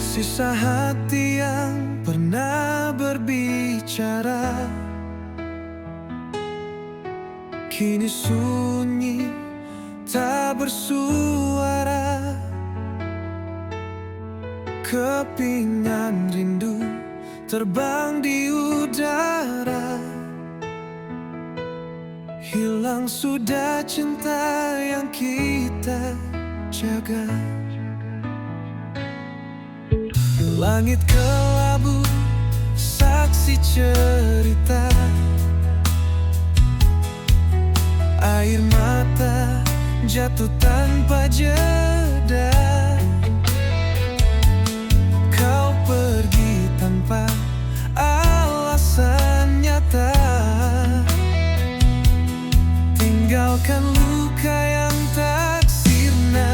Sisa hati yang pernah berbicara kini sunyi, tak bersuara. Kepingan rindu terbang di udara. Hilang sudah cinta yang kita jaga. Langit kelabu, saksi cerita. Air mata jatuh tanpa jeda. Kau pergi tanpa alasan nyata. Tinggalkan luka yang tak sirna.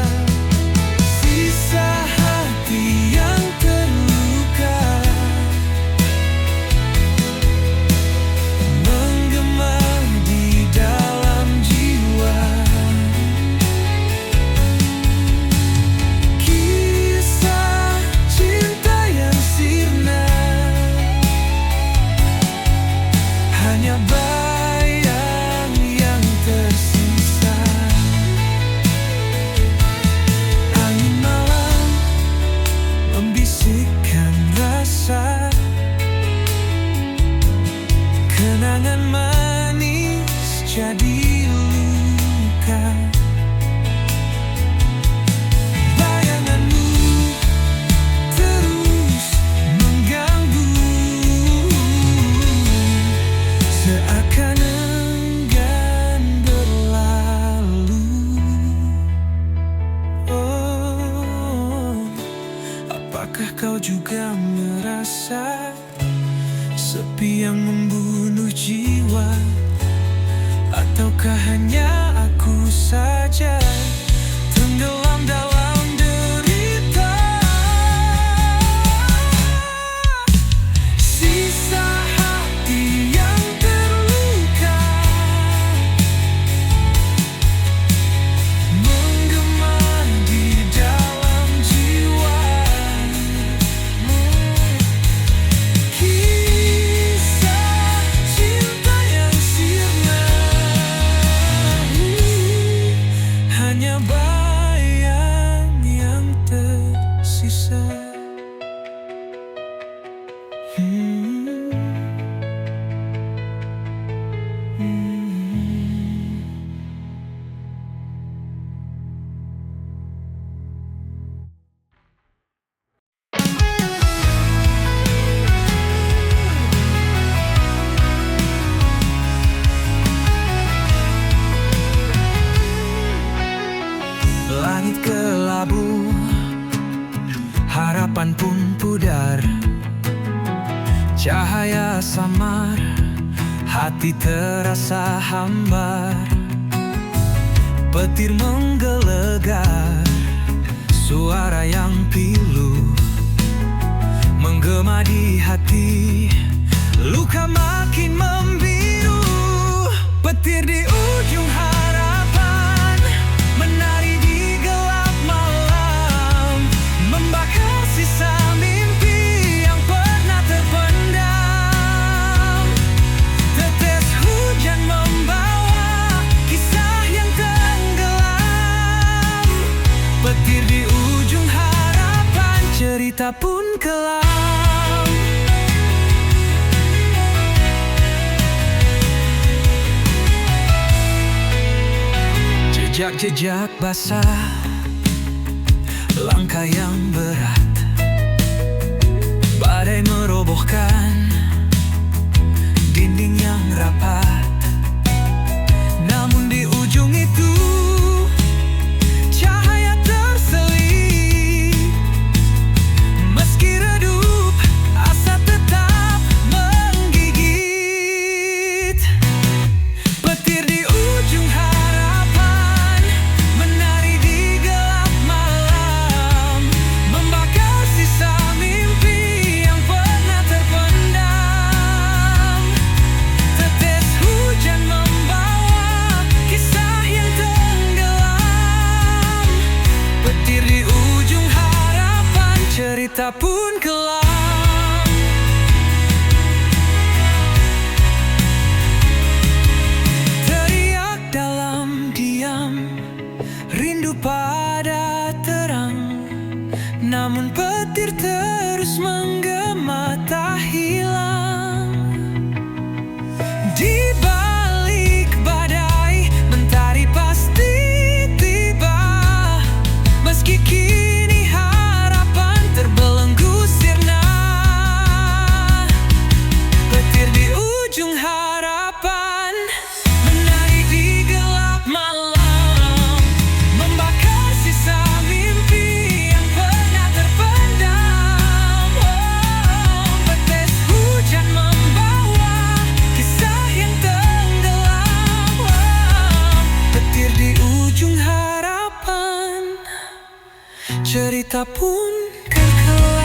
Sisa hati yang terluka menggema di dalam jiwa. Kisah cinta yang sirna hanya bayang yang tersisa. Angin malam membisikkan rasa. Kenangan manis jadi luka. Bayanganmu terus mengganggu, seakan enggan berlalu. Oh, apakah kau juga merasa sepi yang membunuh jiwa? Ataukah hanya aku saja tenggelam dalam derita? Sisa hati yang terluka menggema di dalam jiwa. Kisah cinta yang sirna hanya bayang yang tersisa. Langit kelabu, harapan pun pudar. Cahaya samar, hati terasa hambar. Petir menggelegar, suara yang pilu menggema di hati. Luka makin membiru. Petir di ujung harapan menari di gelap malam, membakar sisa mimpi yang pernah terpendam. Tetes hujan membawa kisah yang tenggelam. Petir di ujung harapan, cerita pun kelam. Jejak-jejak basah, langkah yang berat. Badai merobohkan dinding yang rapat. Namun di ujung itu cahaya terselip. Meski redup, asa tetap menggigit. Petir di ujung harapan menari di gelap malam, membakar cerita pun kelam. Teriak dalam diam, rindu pada terang, namun petir terus menggema tak hilang. Di balik badai, mentari pasti tiba. Meski kini harapan terbelenggu sirna, petir di ujung harapan menari di gelap malam, membakar sisa mimpi yang pernah terpendam. Petir hujan membawa kisah yang tenggelam. Petir di ujung harapan, cerita pun terkelam.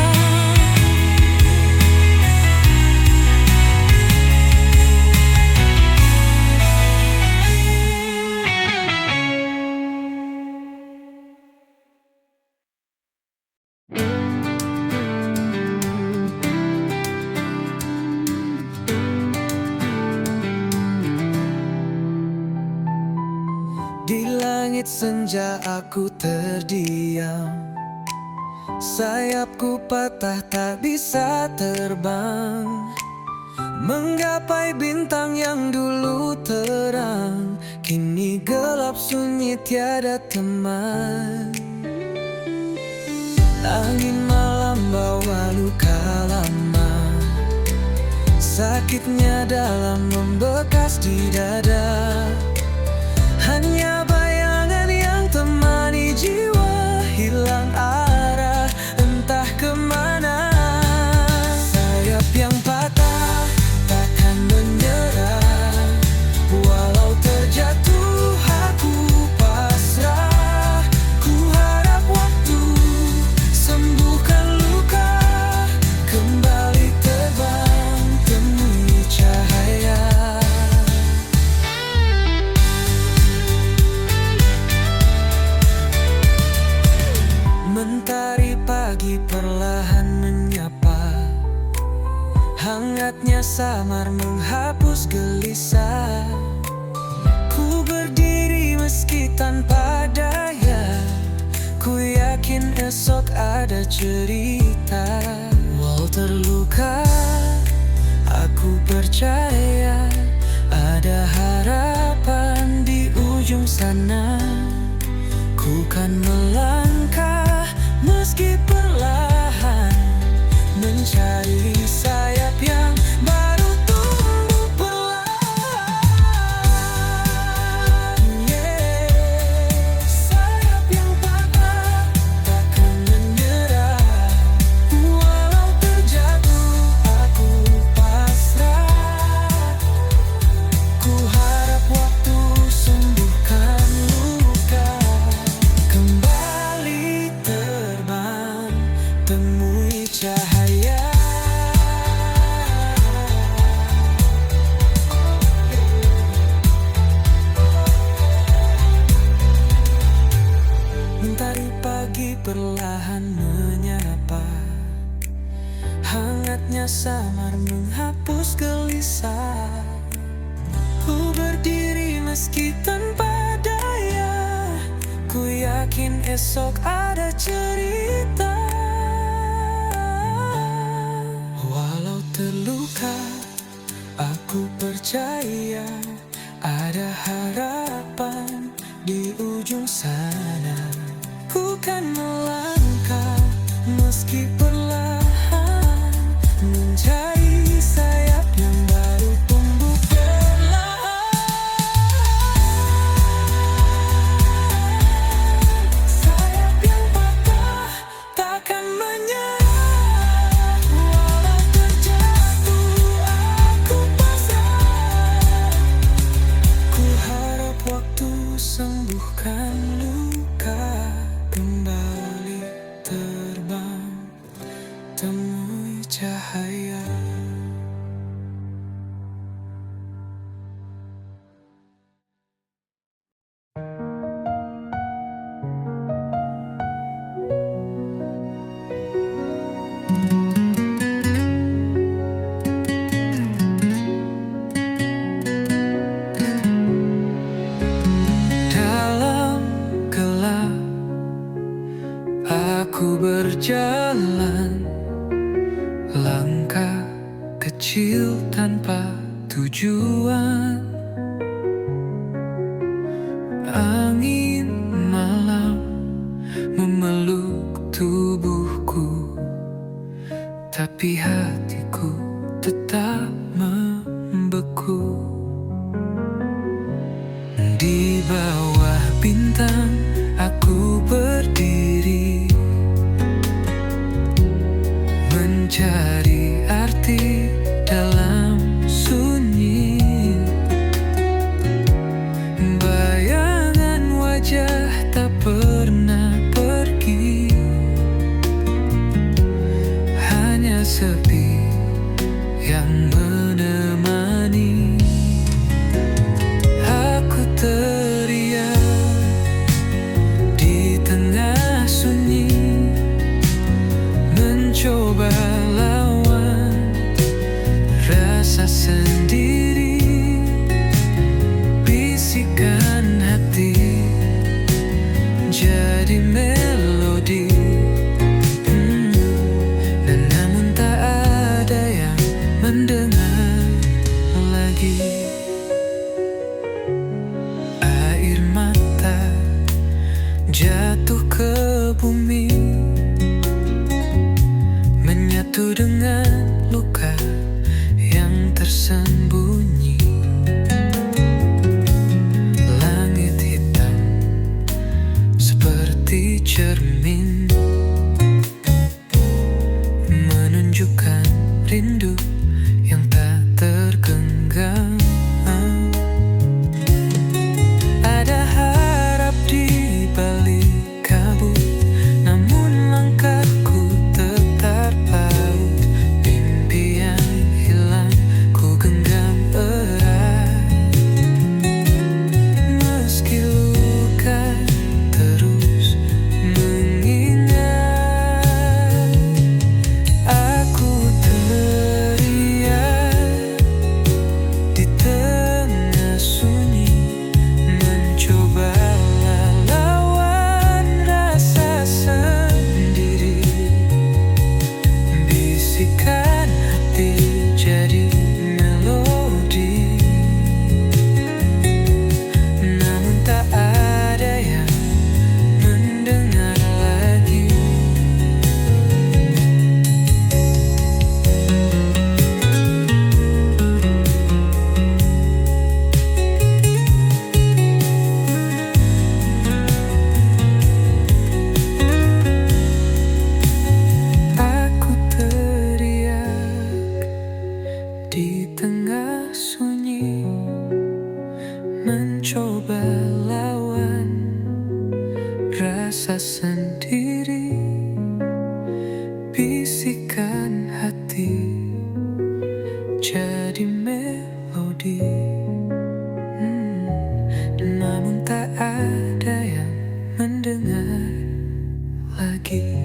Di langit senja aku terdiam, sayapku patah tak bisa terbang, menggapai bintang yang dulu terang, kini gelap sunyi tiada teman. Angin malam bawa luka lama, sakitnya dalam membekas di dada. Hanya bayangan yang temani jiwa, hilang arah entah kemana. Sayap yang patah takkan menyerah, walau terjatuh aku pasrah. Ku harap waktu sembuhkan luka, kembali terbang temui cahaya. Mentari pagi perlahan menyapa, hangatnya samar menghapus gelisah. Ku berdiri meski tanpa daya, ku yakin esok ada cerita. Walau terluka, aku percaya ada harapan di ujung sana. Ku kan melangkah meski perlahan, mencari sayap yang baru tumbuh perlahan. Sayap yang patah takkan menyerah, walau terjatuh aku pasrah. Ku harap waktu sembuhkan luka, kembali terbang temui cahaya. Mentari pagi perlahan menyapa, hangatnya samar menghapus gelisah. Ku berdiri meski tanpa daya, ku yakin esok ada cerita. Walau terluka, aku percaya ada harapan di ujung sana. Ku kan melangkah meski perlahan, mencari sayap yang baru tumbuh perlahan. Sayap yang patah takkan menyerah, walau terjatuh aku pasrah. Ku harap waktu sembuhkan luka, kembali terbang temui cahaya. berjalan, langkah kecil tanpa tujuan. Angin malam memeluk tubuhku, tapi hatiku tetap membeku. Di bawah bintang aku berdiri, mencari arti dalam sunyi. Bayangan wajah tak pernah pergi, hanya sepi yang menemani. Aku teriak di tengah sunyi, mencoba lawan rasa sendiri. Bisikan hati jadi melodi, dan namun tak ada yang mendengar lagi. Air mata jatuh ke bumi, menyatu dengan luka yang tersembunyi. Langit hitam seperti cermin, menunjukkan rindu yang tak tergenggam. Ada harap di balik kabut, namun langkahku tetap paut. Mimpi yang hilang ku genggam erat, meski luka terus mengingat. Aku teriak di tengah sunyi, mencoba lawan rasa sendiri. Bisikan hati jadi melodi, namun tak ada yang mendengar lagi. Aku teriak di tengah sunyi, mencoba lawan rasa sendiri. Bisikan hati jadi melodi, namun tak ada yang mendengar lagi.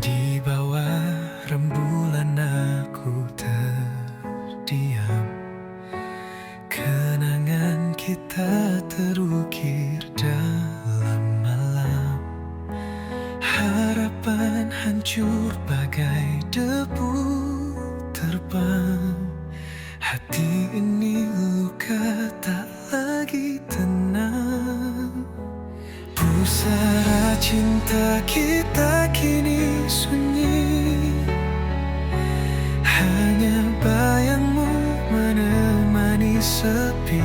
Di bawah rembulan aku terdiam, kenangan kita terukir dalam malam. Harapan hancur bagai debu terbang. Hati ini luka tak lagi tenang. Pusara cinta kita kini sunyi, hanya bayangmu menemani sepi.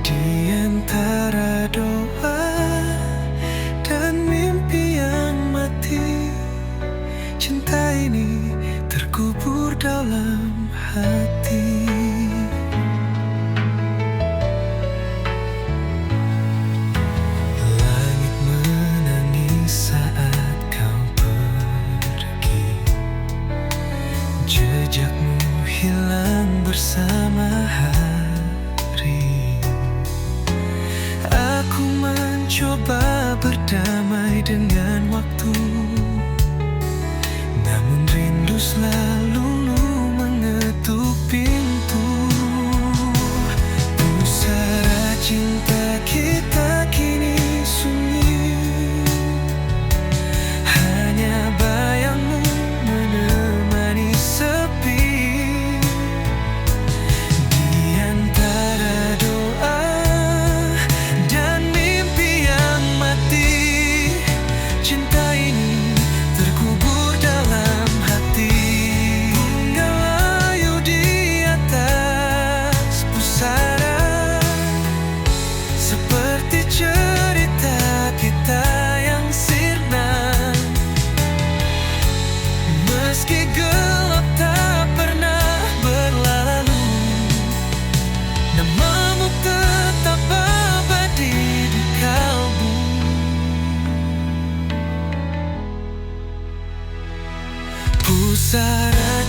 Di antara doa dan mimpi yang mati, cinta ini terkubur dalam hati. Langit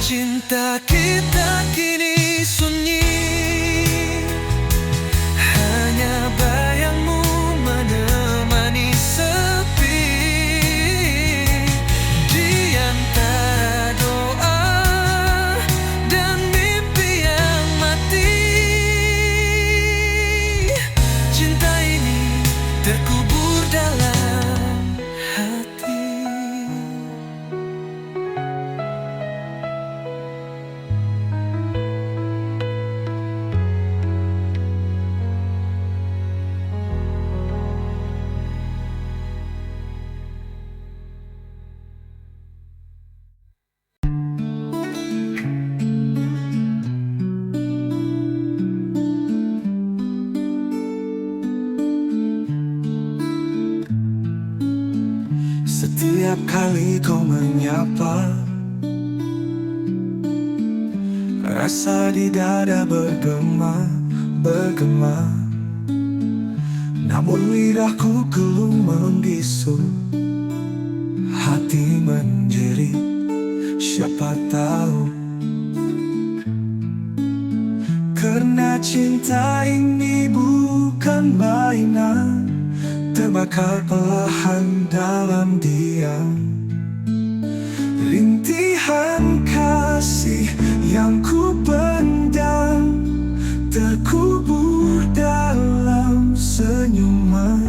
Cinta kita kini sunyi, hanya bayangmu menemani sepi. Di antara doa dan mimpi yang mati, cinta ini terkubur dalam hati. Setiap kali kau menyapa, rasa di dada bergema. Namun lidahku gelum membisu, hati menjerit, siapa tahu. Karena cinta ini bukan mainan, terbakar perlahan dalam diam. Rintihan kasih yang ku pendam terkubur dalam senyuman.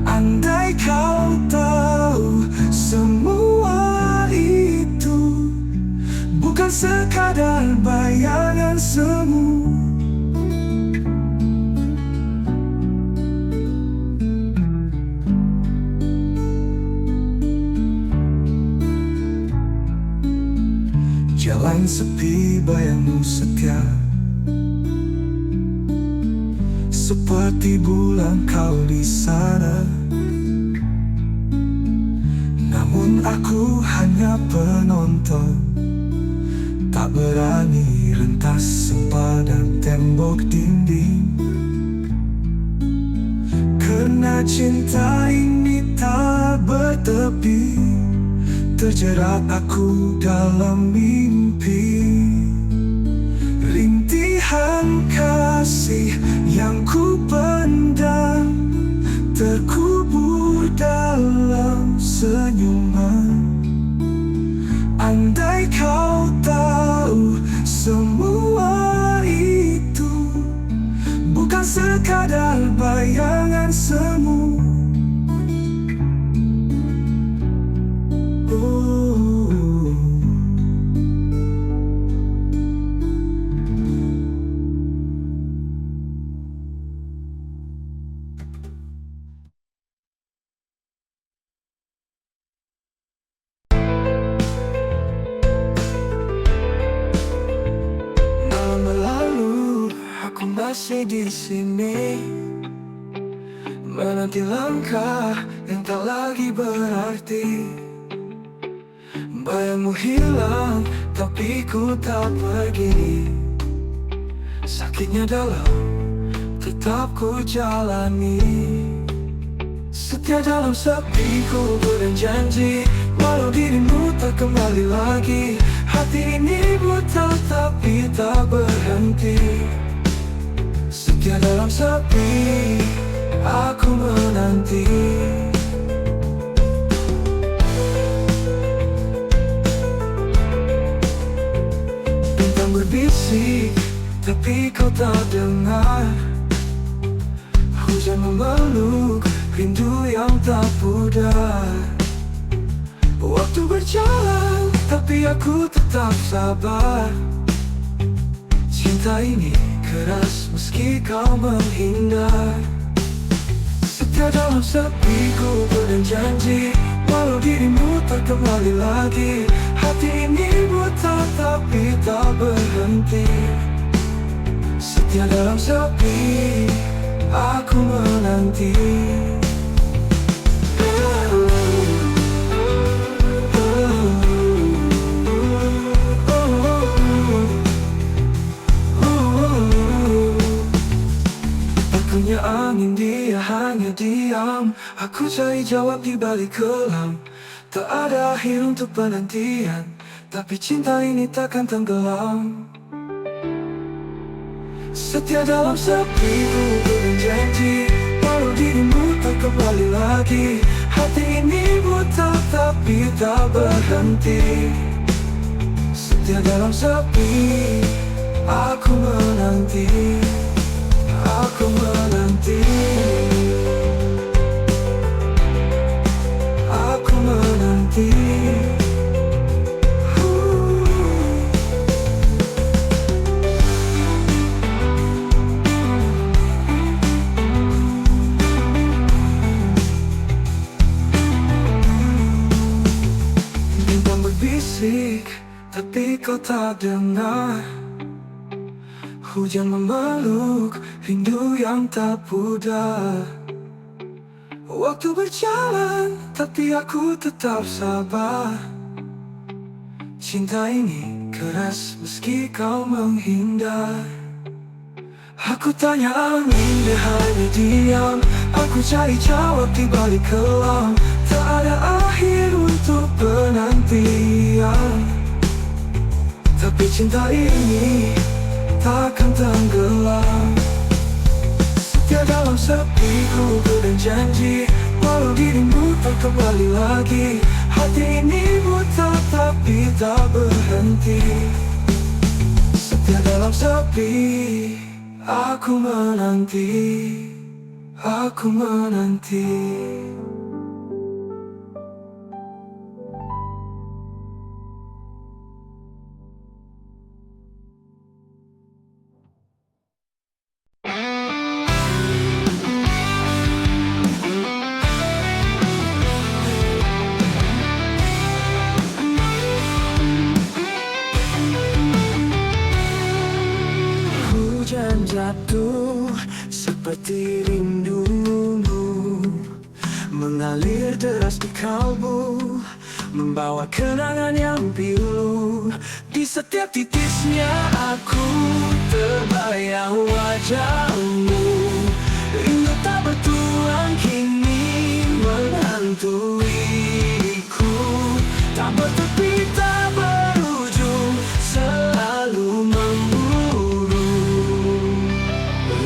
Andai kau tahu semua itu bukan sekadar bayangan semu. Jalan sepi, bayangmu setia, seperti bulan kau di sana. Namun aku hanya penonton, tak berani rentas sepadan tembok dinding. Karena cinta ini tak bertepi, terjerat aku dalam mimpi. Rintihan kasih yang ku pendam terkubur dalam senyuman. Andai kau tahu semua itu bukan sekadar bayangan semu. Aku masih di sini, menanti langkah yang tak lagi berarti. Bayangmu hilang, tapi ku tak pergi. Sakitnya dalam, tetap ku jalani. Setia dalam sepi, ku berjanji, walau dirimu tak kembali lagi. Hati ini buta tapi tak berhenti. Setia dalam sepi, aku menanti. Bintang berbisik, tapi kau tak dengar. Hujan memeluk, rindu yang tak pudar. Waktu berjalan, tapi aku tetap sabar. Cinta ini keras meski kau menghindar. Setia dalam sepi, ku berjanji, walau dirimu tak kembali lagi. Hati ini buta tapi tak berhenti. Setia dalam sepi, aku menanti. Punya angin, dia hanya diam. Aku cari jawab di balik kelam. Tak ada akhir untuk penantian, tapi cinta ini takkan tenggelam. Setia dalam sepi, ku berjanji, walau dirimu tak kembali lagi. Hati ini buta tapi tak berhenti. Setia dalam sepi, aku menanti, aku menanti, aku menanti. Bintang berbisik, tapi kau tak dengar. Hujan memeluk, rindu yang tak pudar. Waktu berjalan, tapi aku tetap sabar. Cinta ini keras meski kau menghindar. Aku tanya angin, dia hanya diam. Aku cari jawab di balik kelam. Tak ada akhir untuk penantian. Tapi cinta ini takkan tenggelam. Setia dalam sepi, ku berjanji, walau dirimu tak kembali lagi. Hati ini buta tapi tak berhenti. Setia dalam sepi, aku menanti, aku menanti. Hujan jatuh seperti rindumu, mengalir deras di kalbu, membawa kenangan yang pilu. Di setiap titisnya aku terbayang wajahmu. Rindu tak bertuan kini menghantuiku. Tak bertepi, tak berujung, selalu memburu.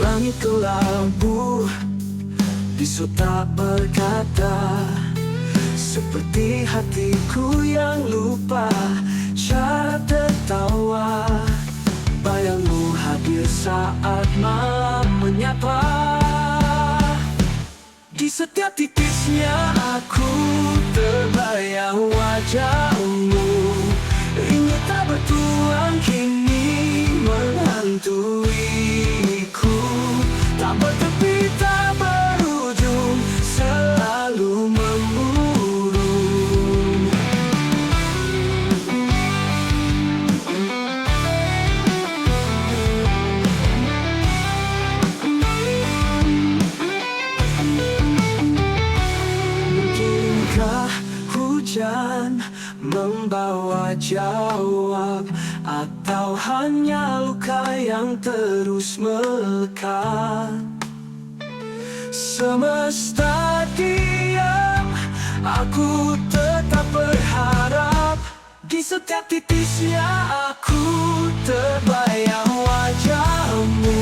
Langit kelabu, bisu tak berkata, seperti hatiku yang lupa cara tertawa. Bayangmu hadir saat malam menyapa. Di setiap titisnya aku terbayang wajahmu. Rindu tak bertuan kini menghantuiku. Tak bertepi, tak berujung, selalu memburu. Mungkinkah hujan membawa jawab, atau hanya luka yang terus melekat? Semesta diam, aku tetap berharap. Di setiap titisnya aku terbayang wajahmu.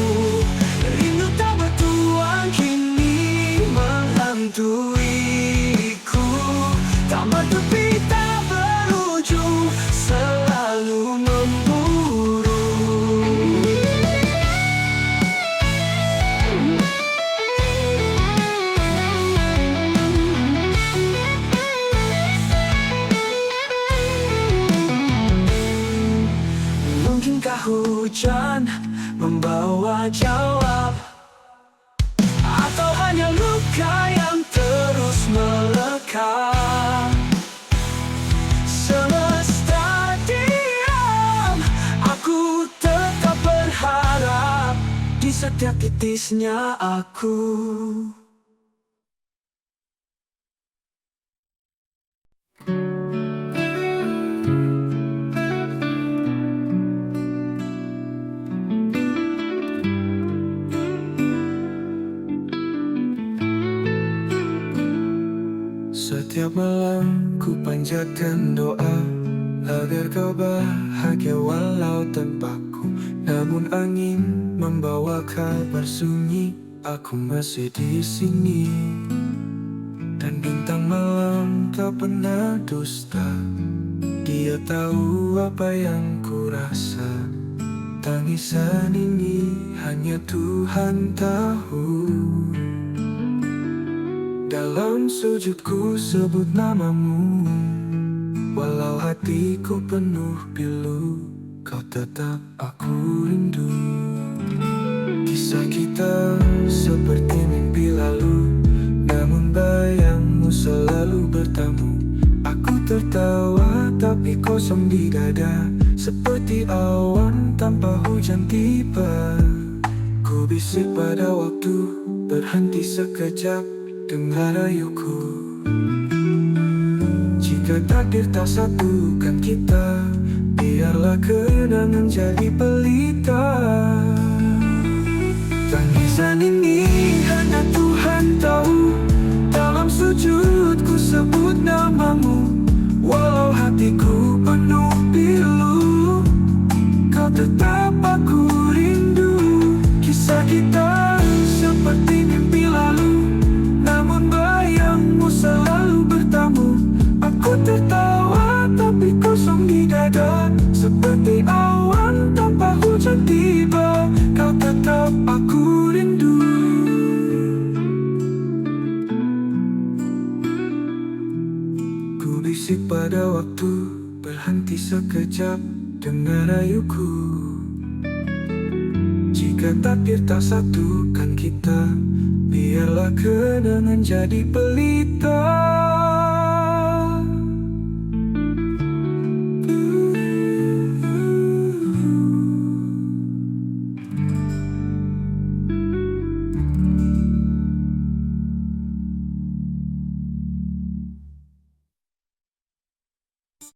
Rindu tak bertuan kini menghantuiku. Tak bertepi, tak berujung, selalu memburu. Mungkinkah hujan membawa jawab, atau hanya luka yang terus melekat? Semesta diam, aku tetap berharap. Di setiap titisnya aku. Setiap malam ku panjatkan doa agar kau bahagia walau tanpaku. Namun angin membawa kabar sunyi, aku masih di sini. Dan bintang malam tak pernah dusta, dia tahu apa yang ku rasa. Tangisan ini hanya Tuhan tahu. Dalam sujudku sebut namamu, walau hatiku penuh pilu, kau tetap aku rindu. Kisah kita seperti mimpi lalu, namun bayangmu selalu bertamu. Aku tertawa tapi kosong di dada, seperti awan tanpa hujan tiba. Ku bisik pada waktu, berhenti sekejap, dengar rayuku. Jika takdir tak satukan kita, biarlah kenangan jadi pelita. Tangisan ini hanya Tuhan tahu. Dalam sujudku sebut namamu, walau hatiku penuh pilu, kau tetap aku rindu. Kisah kita seperti mimpi lalu, namun bayangmu selalu bertamu. Aku tertawa tapi kosong di dada, seperti awan tanpa hujan tiba. Kau tetap aku rindu. Ku bisik pada waktu, berhenti sekejap, dengar rayuku. Jika takdir tak satukan kita, biarlah kenangan jadi pelita.